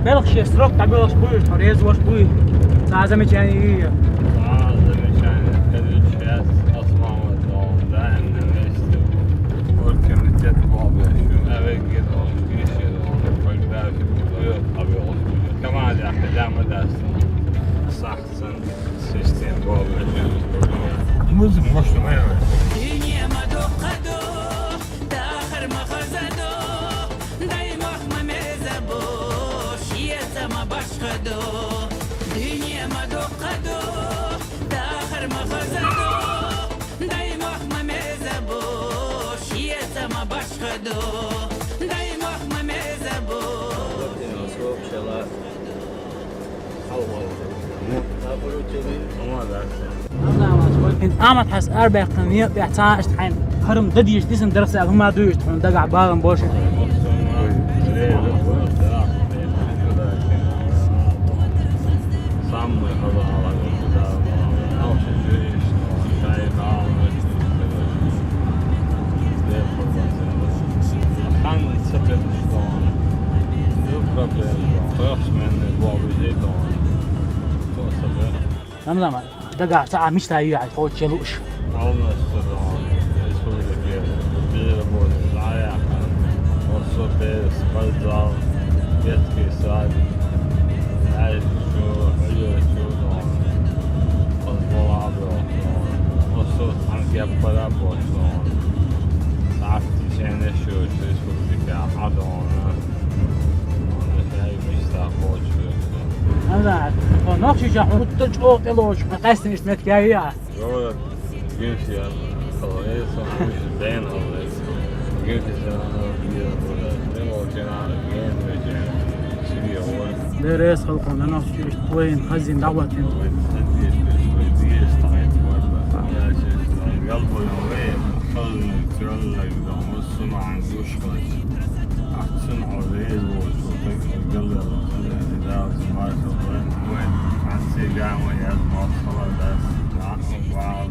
Belgisch strok da Belgisch bui, Torres was bui. Lazım yani. Müzik boşluğuna yani. Ahmet has arbeidt niet bij het is geen harm dat die is een درس هم ما دوش من دقع باغن بوش نعم دقع ساعة مش تايو يعني فوت شلوش نعم نقش جاهون تجوق تلوش قاستن اسمك جاية Doğru. Gün fiyatı. Kaloriye sonuç beğen alırız. Gün fiyatı bir burada. Ne olacağını görmeyeceğim. Sürüyor var. درس خلقنا نقش وين خزين دعوتين قلبه يومين خل ترلق نص ما عندوش خلص أحسن عريض وشوفك القلب إذا سمعت وين عن سيجان ويا الموصلة بس معهم بعض